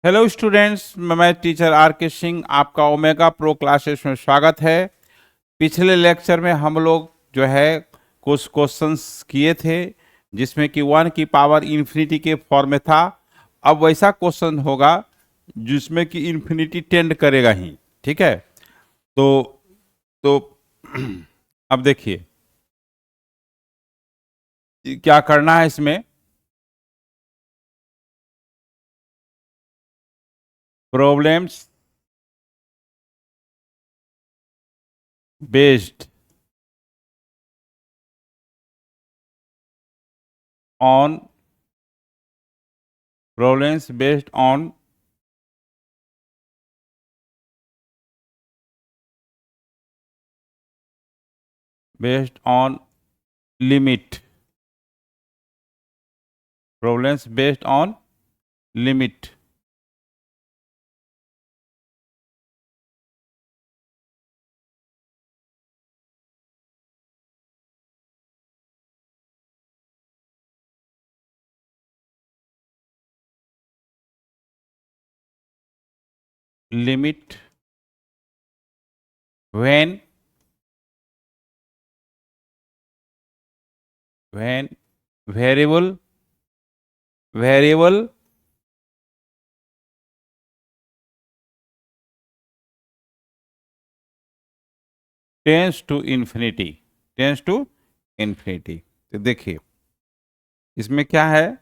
Hello students, मैं teacher are के सिंह, आपका ओमेगा प्रो क्लासेस में स्वागत है। पिछले लेक्चर में हम लोग जो है कुछ क्वेश्चंस किए थे जिसमें कि 1 की पावर इन्फिनिटी के फॉर्म में था। अब वैसा क्वेश्चन होगा जिसमें कि इन्फिनिटी टेंड करेगा ही। ठीक है, तो अब देखिए क्या करना है इसमें। Problems based on problems based on limit problems based on limit. Limit when when variable tends to infinity. तो देखिए इसमें क्या है,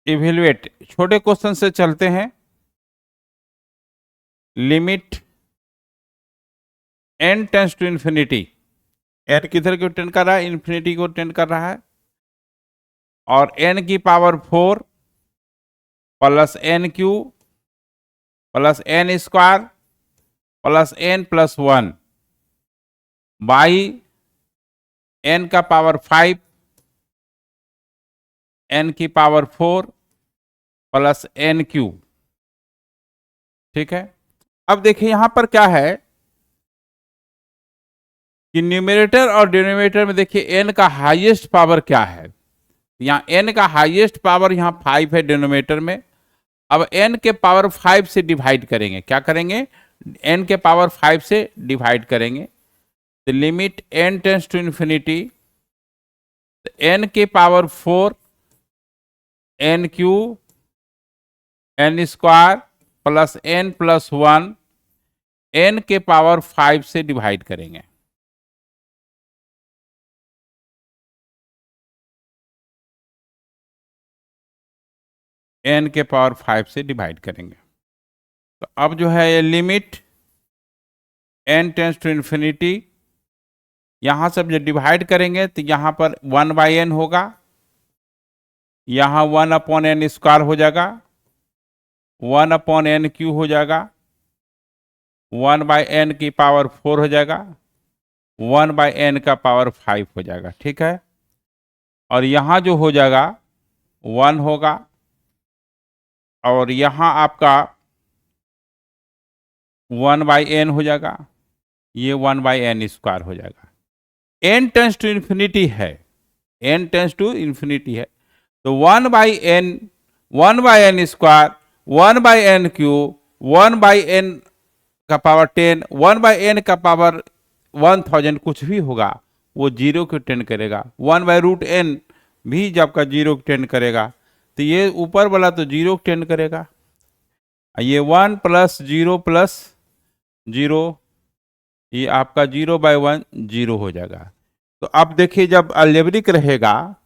इवेल्युएट। छोटे क्वेश्चन से चलते हैं। Limit n tends to infinity, n किधर को टेंड कर रहा है, इंफिनिटी को टेंड कर रहा है। और n की power 4 plus n cube plus n square plus n plus 1 by n का पावर 5 n की पावर 4 प्लस एन क्यू। ठीक है, अब देखिए यहां पर क्या है कि न्यूमरेटर और डिनोमिनेटर में देखिए n का हाईएस्ट पावर क्या है। यहाँ n का हाईएस्ट पावर यहाँ 5 है डिनोमिनेटर में। अब n के पावर 5 से डिवाइड करेंगे, क्या करेंगे, n के पावर 5 से डिवाइड करेंगे। तो limit n tends to infinity, n के power 4 n cube n square plus n plus 1 n के पावर 5 से डिवाइड करेंगे। n के पावर 5 से डिवाइड करेंगे। तो अब जो है ये limit n tends to infinity, यहां से जब डिवाइड करेंगे तो यहां पर 1/n होगा, यहां 1/n स्क्वायर हो जाएगा, 1/n क्यू हो जाएगा, 1/n की पावर 4 हो जाएगा, 1/n का पावर 5 हो जाएगा। ठीक है, और यहां जो हो जाएगा 1 होगा, और यहां आपका 1/n हो जाएगा, ये 1/n स्क्वायर हो जाएगा। n टेंस टू इंफिनिटी है, n टेंस टू इंफिनिटी है, तो 1/n square 1/n Q 1/n का पावर 10 1/n का पावर 1000 कुछ भी होगा वो जीरो को टेंड करेगा। 1/√n भी जब का जीरो को टेंड करेगा, तो ये ऊपर वाला तो जीरो को टेंड करेगा। ये 1 प्लस 0 प्लस 0, ये आपका 0/1 0 हो जाएगा। तो अब देखिए जब अलजेब्रिक रहेगा,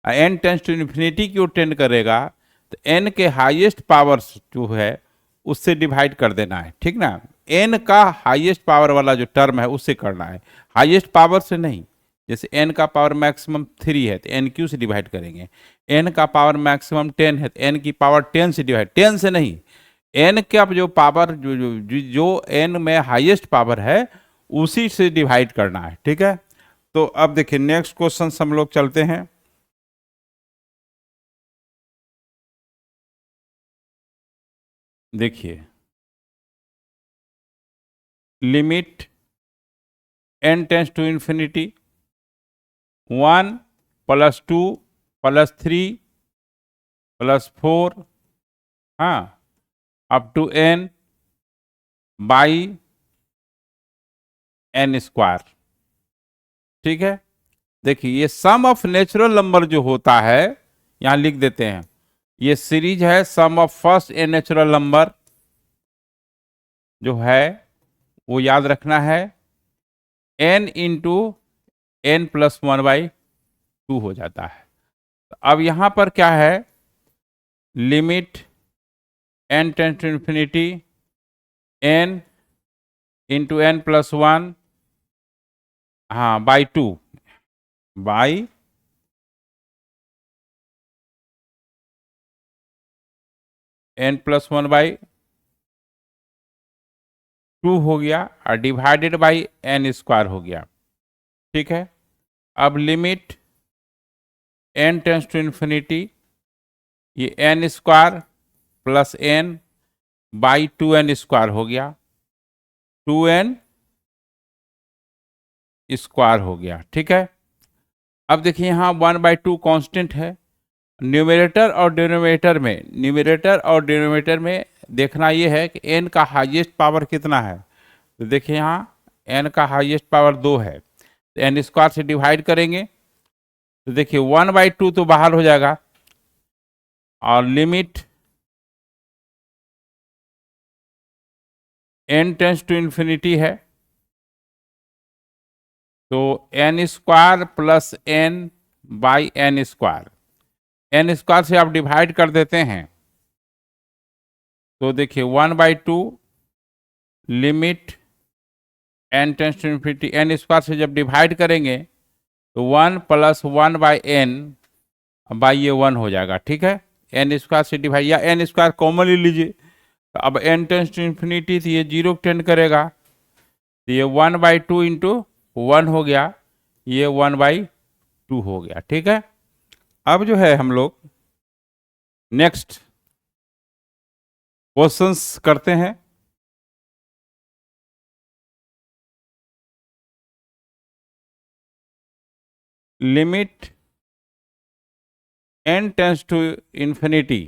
n टेंस टू इन्फिनिटी की ओर टेंड करेगा, तो n के हाईएस्ट पावर जो है उससे डिवाइड कर देना है। ठीक ना, n का हाईएस्ट पावर वाला जो टर्म है उससे करना है, हाईएस्ट पावर से नहीं। जैसे n का पावर मैक्सिमम 3 है तो n क्यू से डिवाइड करेंगे, n का पावर मैक्सिमम 10 है तो n की पावर 10 से डिवाइड, 10 से नहीं, n का जो पावर जो n में हाईएस्ट पावर है उसी से डिवाइड करना है। ठीक है, तो अब देखिए नेक्स्ट क्वेश्चन हम लोग चलते हैं। देखिए limit n tends to infinity 1 plus 2 +3 +4, हाँ, up to n by n square. ठीक है, देखिए ये सम ऑफ नेचुरल नंबर जो होता है, यहां लिख देते हैं, ये सीरीज है sum of first n natural number जो है वो याद रखना है n इंटू n+1/2 हो जाता है। अब यहां पर क्या है, limit n tends to infinity n into n+1, हाँ, /2 बाई n+1/2 हो गया और डिवाइडेड बाई n स्क्वायर हो गया। ठीक है, अब limit n tends to infinity, ये n square plus n by 2n square हो गया, 2n स्क्वायर हो गया। ठीक है, अब देखिए यहाँ 1/2 कांस्टेंट है। न्यूमरेटर और डिनोमिनेटर में देखना ये है कि n का हाईएस्ट पावर कितना है। तो देखिए यहाँ n का हाईएस्ट पावर 2 है, तो n स्क्वायर से डिवाइड करेंगे तो देखिए 1/2 तो बाहर हो जाएगा और limit n tends to infinity है, तो n square plus n by n square, n square से आप डिवाइड कर देते हैं तो देखिए 1/2 limit n tends to infinity, n square से जब डिवाइड करेंगे तो 1 + 1/n बाई ये 1 हो जाएगा। ठीक है, n स्क्वायर से डिवाइड या n स्क्वायर कॉमन ले लीजिए, तो अब n टेंस टू इंफिनिटी तो ये 0 टेंड करेगा, तो ये 1/2 इंटू 1 हो गया, ये 1/2 हो गया। ठीक है, अब जो है हम लोग नेक्स्ट क्वेश्चंस करते हैं। Limit n tends to infinity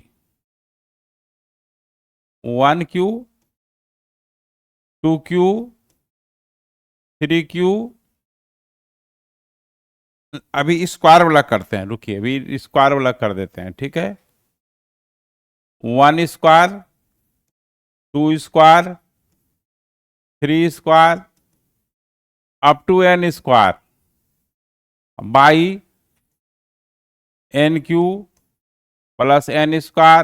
1q 2q 3q, अभी स्क्वायर वाला करते हैं, रुकिए अभी स्क्वायर वाला कर देते हैं। ठीक है, 1 square 2 square 3 square up to n square by n³ plus n square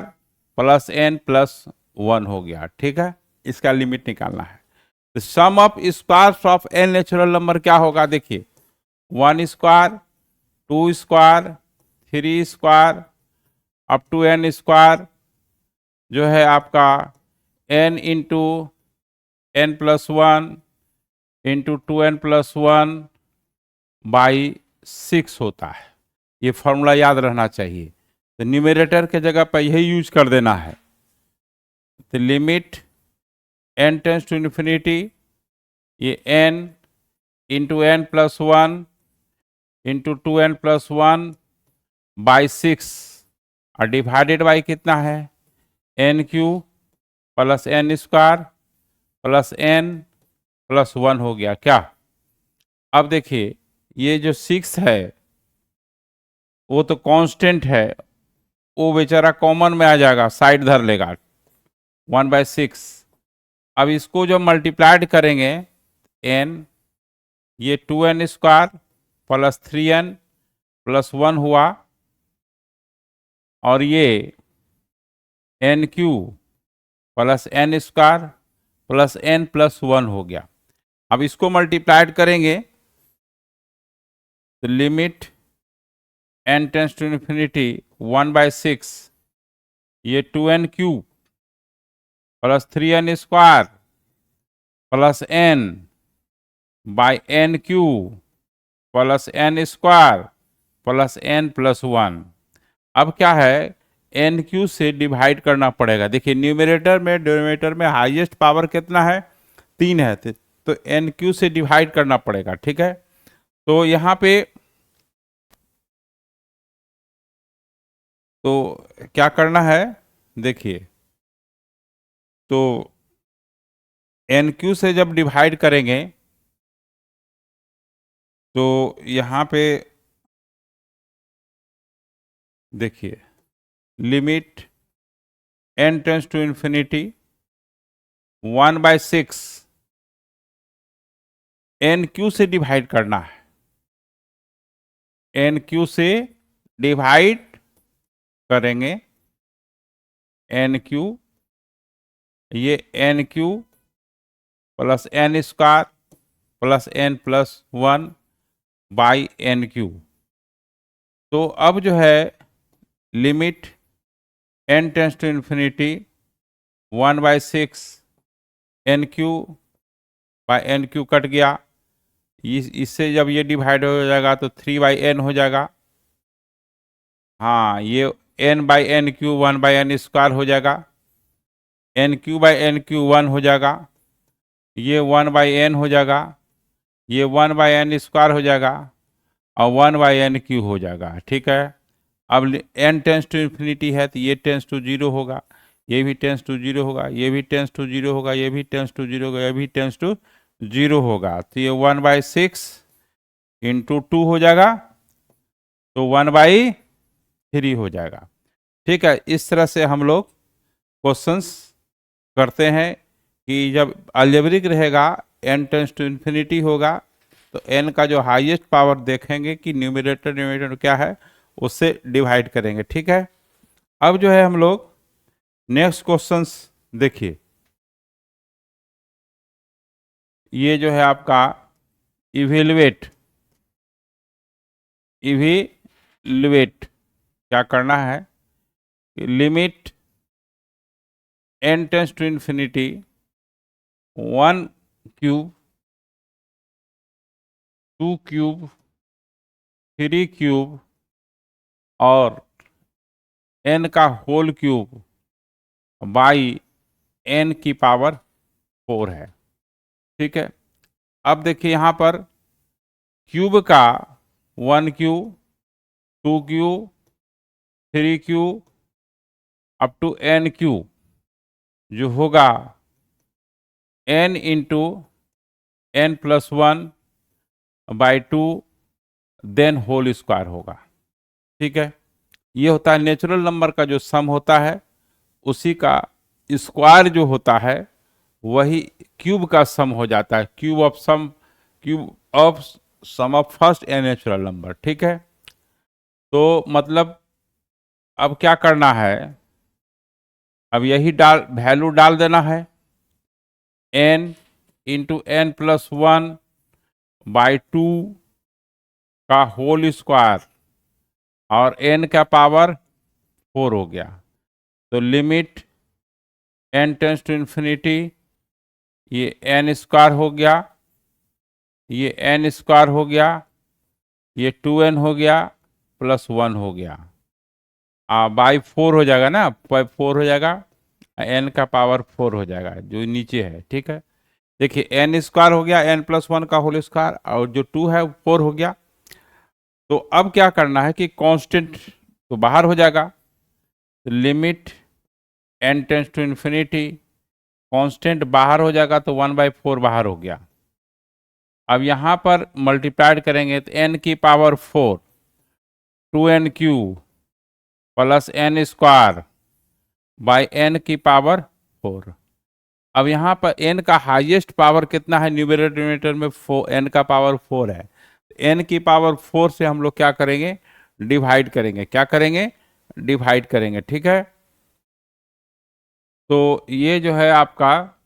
plus n+1 हो गया। ठीक है, इसका लिमिट निकालना है। तो sum of squares of n natural number क्या होगा, देखिए 1 square 2 square 3 square up to n square जो है आपका n into n+1 into 2n+1 by 6 होता है। ये फॉर्मूला याद रहना चाहिए, तो न्यूमरेटर के जगह पर यही यूज कर देना है। तो limit n tends to infinity, ये n into n+1 into 2n+1 by 6 और डिवाइडेड बाई कितना है, n³ plus n square plus n+1 हो गया क्या। अब देखिए ये जो 6 है वो तो कांस्टेंट है, वो बेचारा कॉमन में आ जाएगा, साइड धर लेगा 1/6। अब इसको जब मल्टीप्लाइड करेंगे n, ये 2n स्क्वायर प्लस 3n+1 हुआ और ये n³ plus n square plus n+1 हो गया। अब इसको मल्टीप्लाइड करेंगे तो limit n tends to infinity 1/6, ये 2n³ plus 3n square plus n by n³ plus n square plus n+1। अब क्या है, n³ से डिवाइड करना पड़ेगा। देखिए न्यूमरेटर में डिनोमिनेटर में हाईएस्ट पावर कितना है, 3 है, तो n³ से डिवाइड करना पड़ेगा। ठीक है, तो यहाँ पे तो क्या करना है, देखिए, तो एन क्यू से जब डिवाइड करेंगे तो यहाँ पे देखिए, limit n tends to infinity 1/6 n cube से डिवाइड करना है, एन क्यू से डिवाइड करेंगे, एन क्यू, ये n cube plus n square plus n plus 1/n cube. तो अब जो है limit n tends to infinity 1/6 n cube by n cube cut गया, इससे जब ये डिवाइड हो जाएगा तो 3/n हो जाएगा। हाँ, ये n/n क्यू 1/n² हो जाएगा, n/n क्यू 1 हो जाएगा, ये 1/n हो जाएगा, ये 1/n² हो जाएगा और 1/n क्यू हो जाएगा। ठीक है, अब n टेंस टू इन्फिनिटी है तो ये टेंस टू 0 होगा, ये भी टेंस टू 0 होगा, ये भी टेंस टू 0 होगा, ये भी टेंस टू 0 होगा, ये भी टेंस टू 0 होगा। तो ये 1/6 इंटू 2 हो जाएगा, तो 1/3 हो जाएगा। ठीक है, इस तरह से हम लोग क्वेश्चंस करते हैं कि जब अलजेब्रिक रहेगा, n टेंस टू इन्फिनिटी होगा, तो n का जो हाईएस्ट पावर देखेंगे कि न्यूमरेटर डिनोमिनेटर क्या है, उससे डिवाइड करेंगे। ठीक है, अब जो है हम लोग नेक्स्ट क्वेश्चंस देखिए, ये जो है आपका इवेलुएट क्या करना है, limit n tends to infinity 1 cube 2 cube 3 cube और n का होल क्यूब बाई n की पावर 4 है। ठीक है, अब देखिए यहाँ पर क्यूब का 1 cube 2 cube 3 cube up to n cube जो होगा n into n+1/2 then whole square होगा। ठीक है, ये होता है नेचुरल नंबर का जो सम होता है उसी का स्क्वायर जो होता है वही क्यूब का सम हो जाता है, cube of sum of first a natural number. ठीक है, तो मतलब अब क्या करना है, अब यही वैल्यू डाल देना है, n इंटू n+1/2 का होल स्क्वायर और n का पावर 4 हो गया। तो limit n tends to infinity, ये n² हो गया, ये n² हो गया, ये 2n हो गया प्लस 1 हो गया, बाई 4 हो जाएगा ना, 4 हो जाएगा, n का पावर 4 हो जाएगा जो नीचे है। ठीक है, देखिए n² हो गया, n+1 का होल स्क्वायर और जो 2 है 4 हो गया। तो अब क्या करना है कि कांस्टेंट तो बाहर हो जाएगा, limit n tends to infinity, constant बाहर हो जाएगा तो 1/4 बाहर हो गया। अब यहाँ पर मल्टीप्लाइड करेंगे तो n की power 4 2n³ plus n² by n की पावर 4। अब यहाँ पर n का हाईएस्ट पावर कितना है, न्यूमरेटर डिनोमिनेटर में n का पावर 4 है, n की पावर 4 से हम लोग क्या करेंगे, डिवाइड करेंगे, क्या करेंगे, डिवाइड करेंगे। ठीक है, तो ये जो है आपका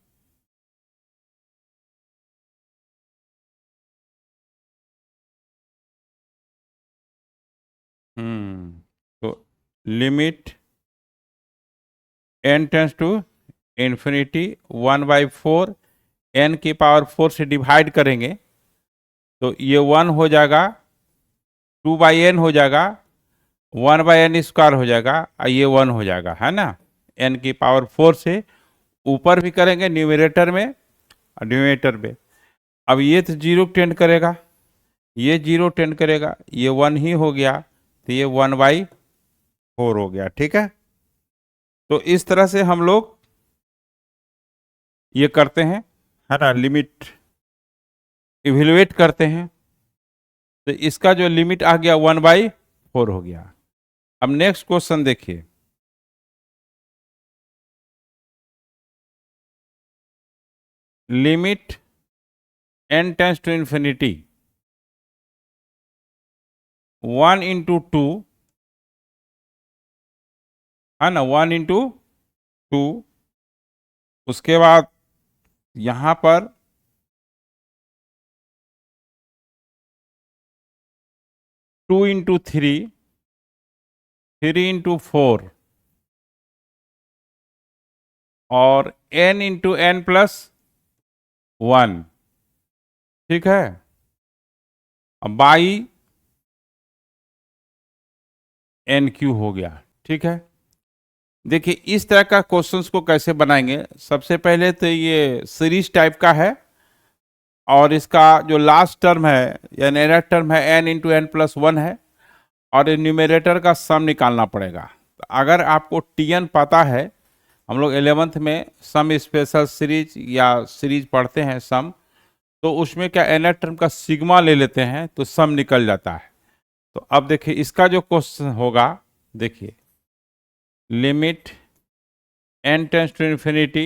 तो limit n tends to infinity 1/4 n की पावर 4 से डिवाइड करेंगे तो ये 1 हो जाएगा, 2/n हो जाएगा, 1/n² हो जाएगा और ये 1 हो जाएगा, है ना। n की पावर 4 से ऊपर भी करेंगे न्यूमरेटर में और डिनोमिनेटर में। अब ये तो 0 टेंड करेगा, ये 0 टेंड करेगा, ये 1 ही हो गया, तो ये 1/4 4 हो गया। ठीक है, तो इस तरह से हम लोग ये करते हैं, है ना, लिमिट इवेलुएट करते हैं। तो इसका जो लिमिट आ गया 1/4 हो गया। अब नेक्स्ट क्वेश्चन देखिए, limit n tends to infinity 1 into 2, है ना, 1 इंटू 2, उसके बाद यहां पर 2 इंटू 3, 3 इंटू 4 और n इंटू n प्लस 1। ठीक है, अब बाई एन क्यू हो गया। ठीक है, देखिए इस तरह का क्वेश्चंस को कैसे बनाएंगे। सबसे पहले तो ये सीरीज टाइप का है और इसका जो लास्ट टर्म है या नया टर्म है n इंटू एन प्लस 1 है और न्यूमरेटर का सम निकालना पड़ेगा। तो अगर आपको tn पता है, हम लोग 11th में सम स्पेशल सीरीज या सीरीज पढ़ते हैं सम, तो उसमें क्या nth टर्म का सिग्मा ले लेते हैं तो सम निकल जाता है। तो अब देखिए इसका जो क्वेश्चन होगा, देखिए limit n tends to infinity,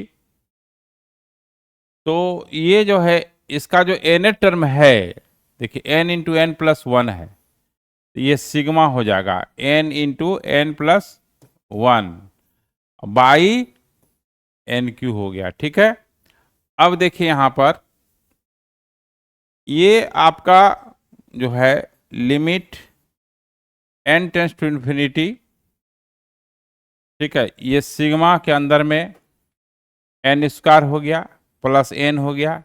तो ये जो है इसका जो nth टर्म है, देखिए n इंटू एन प्लस 1 है, तो ये सिग्मा हो जाएगा n into n plus 1 by n cube हो गया। ठीक है, अब देखिए यहां पर ये आपका जो है limit n tends to infinity, ठीक है, ये सिग्मा के अंदर में n स्क्वायर हो गया प्लस n हो गया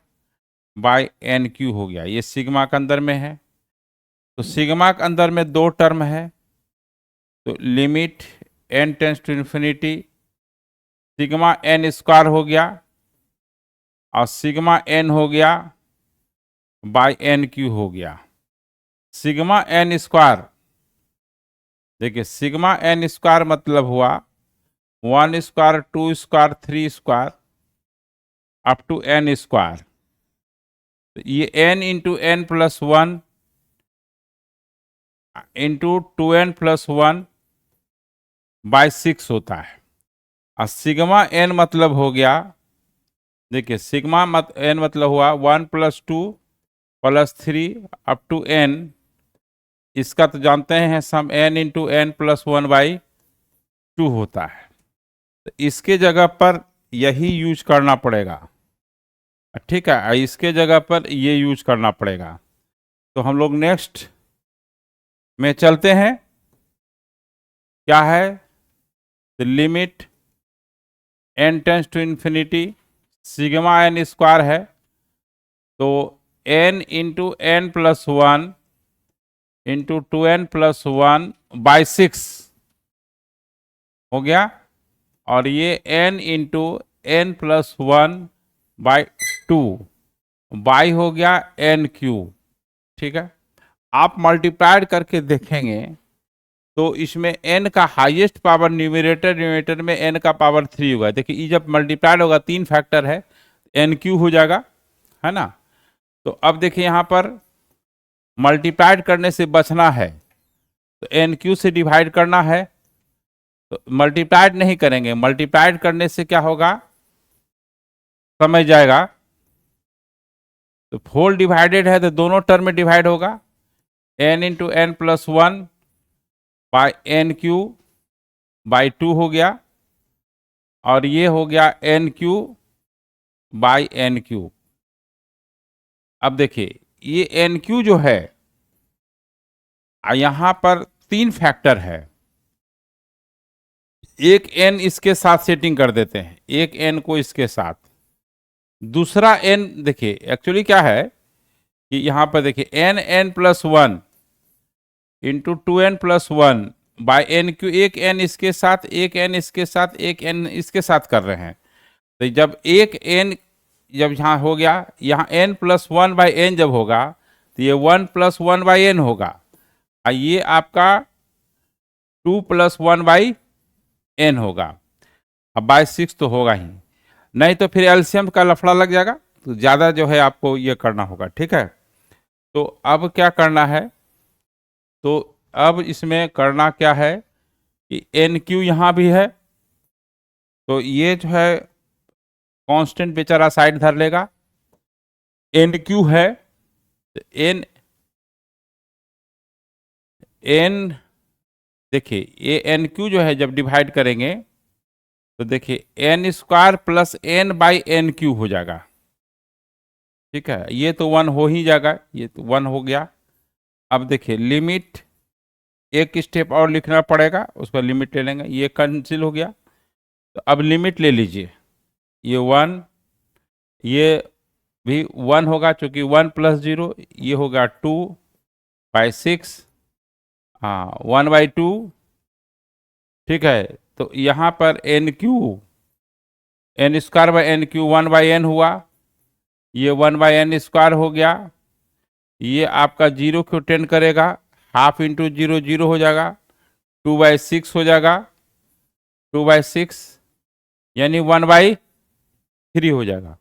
बाय एन क्यू हो गया। ये सिग्मा के अंदर में है, तो सिग्मा के अंदर में दो टर्म है, तो limit n tends to infinity sigma n square हो गया और सिग्मा n हो गया बाय एन क्यू हो गया। सिग्मा n स्क्वायर, देखिए सिग्मा n स्क्वायर मतलब हुआ 1 square 2 square 3 square up to n square. तो ये n into n plus 1 into 2n plus 1 by 6 होता है। और सिग्मा n मतलब हो गया, देखिए सिग्मा n मतलब हुआ 1 plus 2 plus 3 up to n, इसका तो जानते हैं sum n into n plus 1 by 2 होता है। तो इसके जगह पर यही यूज करना पड़ेगा। ठीक है, इसके जगह पर ये यूज करना पड़ेगा। तो हम लोग नेक्स्ट में चलते हैं, क्या है, तो limit n tends to infinity sigma n square है, तो n into n plus 1 into 2n plus 1 by 6 हो गया, और ये n into n plus 1 by 2 by हो गया एन क्यू। ठीक है, आप मल्टीप्लाइड करके देखेंगे तो इसमें n का हाईएस्ट पावर न्यूमरेटर में n का पावर 3 होगा। देखिए ये जब मल्टीप्लाइड होगा 3 फैक्टर है, एन क्यू हो जाएगा, है ना। तो अब देखिए यहाँ पर मल्टीप्लाइड करने से बचना है, तो एन क्यू से डिवाइड करना है, तो मल्टीप्लाइड नहीं करेंगे। मल्टीप्लाइड करने से क्या होगा समझ जाएगा, तो 4 डिवाइडेड है तो दोनों टर्म में डिवाइड होगा, n into n plus 1 by n cube by 2 हो गया, और ये हो गया n cube by n cube. अब देखिए ये एन क्यू जो है, यहां पर 3 फैक्टर है, एक n इसके साथ सेटिंग कर देते हैं, एक n को इसके साथ, दूसरा n देखिए एक्चुअली क्या है कि यहां पर देखिए n plus 1 into 2n plus 1 by n cube, एक n इसके साथ एक n इसके साथ एक n इसके साथ कर रहे हैं। तो जब एक n जब यहाँ हो गया, यहाँ n प्लस 1 बाई एन जब होगा तो ये 1 प्लस 1 बाई एन होगा, और ये आपका 2 + 1/n होगा। अब बाय 6 तो होगा ही, नहीं तो फिर एलसीएम का लफड़ा लग जाएगा, तो ज़्यादा जो है आपको ये करना होगा, ठीक है। तो अब क्या करना है, तो अब इसमें करना क्या है कि एन क्यू यहाँ भी है, तो ये जो है कांस्टेंट बेचारा साइड धर लेगा। एन क्यू है, तो एन एन देखिए ये एन क्यू जो है जब डिवाइड करेंगे तो देखिए n² + n/n³ हो जाएगा, ठीक है। ये तो 1 हो ही जाएगा, ये तो 1 हो गया। अब देखिए लिमिट, एक स्टेप और लिखना पड़ेगा, उसका लिमिट ले लेंगे, ये कैंसिल हो गया। तो अब लिमिट ले लीजिए, ये 1, ये भी 1 होगा, चूंकि 1 + 0 ये होगा 2/6, हाँ 1/2, ठीक है। तो यहाँ पर n² 1/n हुआ, ये 1/n² हो गया। ये आपका 0 को 10 करेगा, हाफ इंटू 0 0 हो जाएगा, 2/6 हो जाएगा, 2/6 यानी 1/3 हो जाएगा,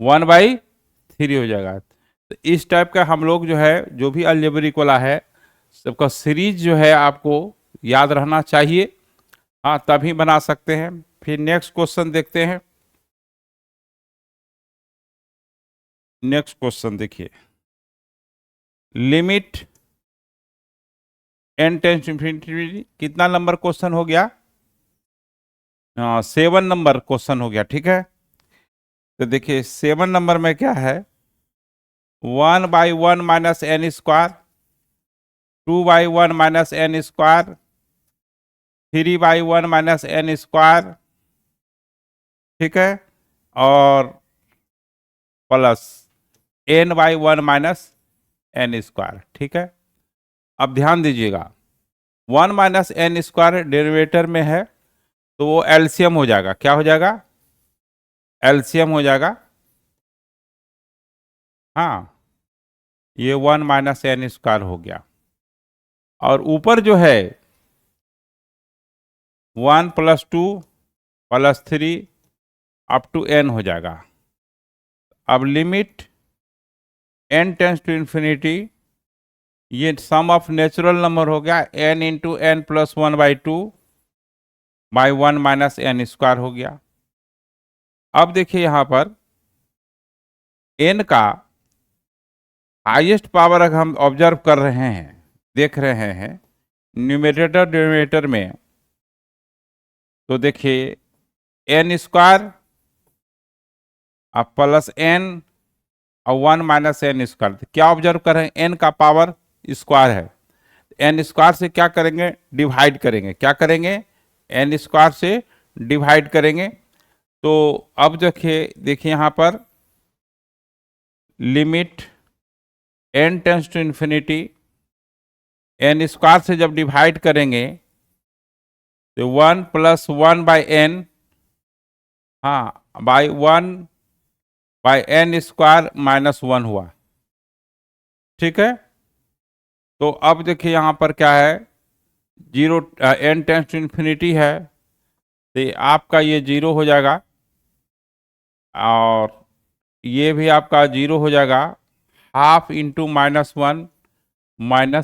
1/3 हो जाएगा। तो इस टाइप का हम लोग जो है, जो भी अलजेब्रिक वाला है सबका सीरीज जो है आपको याद रहना चाहिए, हाँ तभी बना सकते हैं। फिर नेक्स्ट क्वेश्चन देखते हैं। नेक्स्ट क्वेश्चन देखिए, limit n tends to infinity, कितना नंबर क्वेश्चन हो गया, 7 नंबर क्वेश्चन हो गया, ठीक है। तो देखिए 7 नंबर में क्या है, 1/1 - n², 2/1 - n², 3/1 - n², ठीक है, और प्लस n/1 - n², ठीक है। अब ध्यान दीजिएगा, 1 - n² डेरिवेटर में है, तो वो एलसीएम हो जाएगा, क्या हो जाएगा, एलसीएम हो जाएगा, हाँ ये 1 - n² हो गया। और ऊपर जो है 1 + 2 + 3 अप टू n हो जाएगा। अब limit n tends to infinity, ये सम ऑफ नेचुरल नंबर हो गया, n × n + 1/2/1 - n² हो गया। अब देखिए यहाँ पर n का हाईएस्ट पावर अगर हम ऑब्जर्व कर रहे हैं, देख रहे हैं न्यूमरेटर डिनोमिनेटर में, तो देखिए n² अब प्लस n और 1 - n², क्या ऑब्जर्व कर रहे हैं, n का पावर स्क्वायर है, n² से क्या करेंगे, डिवाइड करेंगे, क्या करेंगे, n² से डिवाइड करेंगे। तो अब देखिए यहाँ पर limit n tends to infinity, n² से जब डिवाइड करेंगे तो 1 + 1/n, हाँ (1/n² - 1 हुआ, ठीक है। तो अब देखिए यहाँ पर क्या है, 0 n टेंस टू इंफिनिटी है, तो आपका ये 0 हो जाएगा, और ये भी आपका 0 हो जाएगा, हाफ इंटू -1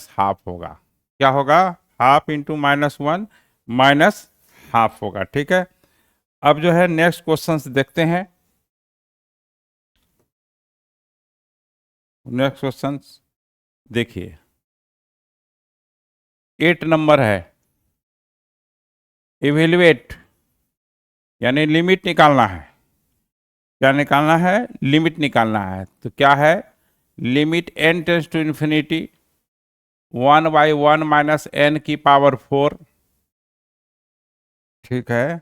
-हाफ होगा, क्या होगा, हाफ इंटू -1 -हाफ होगा, ठीक है। अब जो है नेक्स्ट क्वेश्चंस देखते हैं। नेक्स्ट क्वेश्चंस देखिए, 8 नंबर है, इवेल्युएट यानी लिमिट निकालना है, क्या निकालना है, लिमिट निकालना है। तो क्या है, limit n tends to infinity 1/1 - n⁴, ठीक है,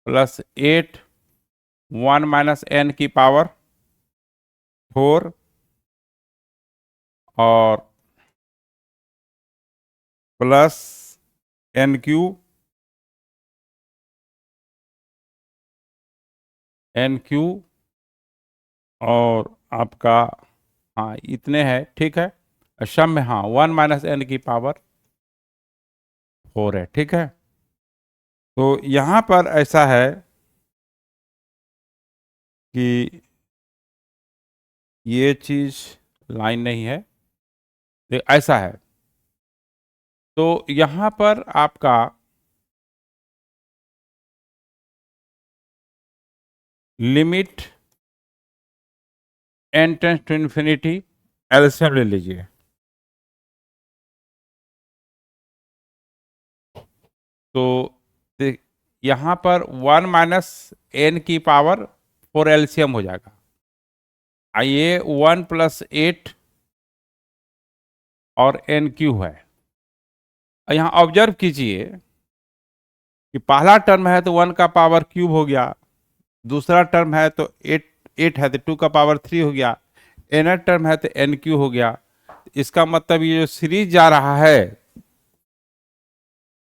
प्लस 8 1 - n⁴ और प्लस n³ और आपका, हाँ इतने हैं, ठीक है। सम में हाँ 1 - n⁴ 4 है, ठीक है। तो यहाँ पर ऐसा है कि ये चीज लाइन नहीं है, तो ऐसा है। तो यहाँ पर आपका limit n tends to infinity LCM ले लीजिए। तो यहाँ पर 1 माइनस एन की पावर 4 एलसीएम हो जाएगा। आइए 1 प्लस 8 और एन क्यू है। यहाँ ऑब्जर्व कीजिए कि पहला टर्म है तो 1 का पावर क्यूब हो गया, दूसरा टर्म है तो 8 है तो 2 का पावर 3 हो गया, एन टर्म है तो एन क्यू हो गया। इसका मतलब ये जो सीरीज जा रहा है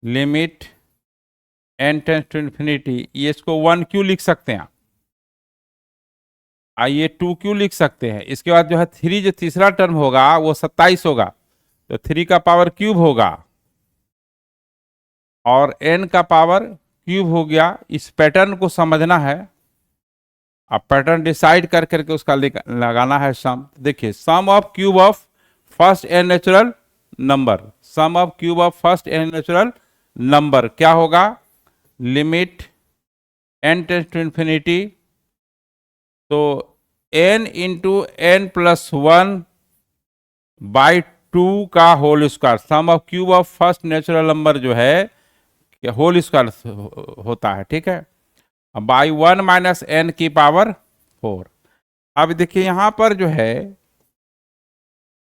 limit n tends to infinity, ये इसको 1 क्यू लिख सकते हैं, आइए 2 क्यू लिख सकते हैं। इसके बाद जो है 3 जो तीसरा टर्म होगा वो 27 होगा, तो 3 का पावर क्यूब होगा और n का पावर क्यूब हो गया। इस पैटर्न को समझना है, अब पैटर्न डिसाइड कर करके उसका लगाना है सम। देखिए sum of cube of first n natural number, sum of cube of first n natural number क्या होगा, limit n tends to infinity, तो n into n plus 1 by 2 का whole square, sum of cube of first natural number जो है whole square होता है, ठीक है, बाई 1 माइनस n की पावर 4। अब देखिए यहां पर जो है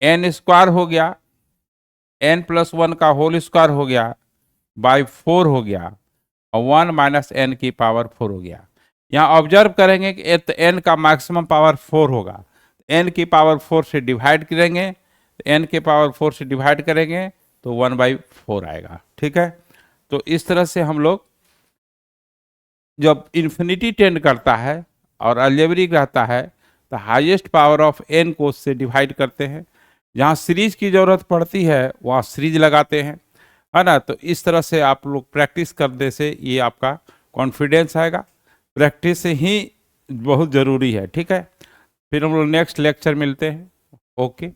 n स्क्वायर हो गया, n प्लस 1 का होल स्क्वायर हो गया बाई 4 हो गया और 1 माइनस n की पावर 4 हो गया। यहाँ ऑब्जर्व करेंगे कि n का मैक्सिमम पावर 4 होगा, n की पावर 4 से डिवाइड करेंगे, n के पावर 4 से डिवाइड करेंगे तो 1/4 आएगा, ठीक है। तो इस तरह से हम लोग जब इन्फिनिटी टेंड करता है और अलजेब्रिक रहता है तो हाईएस्ट पावर ऑफ n को उससे डिवाइड करते हैं, जहाँ सीरीज की जरूरत पड़ती है वहाँ सीरीज लगाते हैं, है ना। तो इस तरह से आप लोग प्रैक्टिस करने से ये आपका कॉन्फिडेंस आएगा, प्रैक्टिस ही बहुत ज़रूरी है, ठीक है। फिर हम लोग नेक्स्ट लेक्चर मिलते हैं, ओके।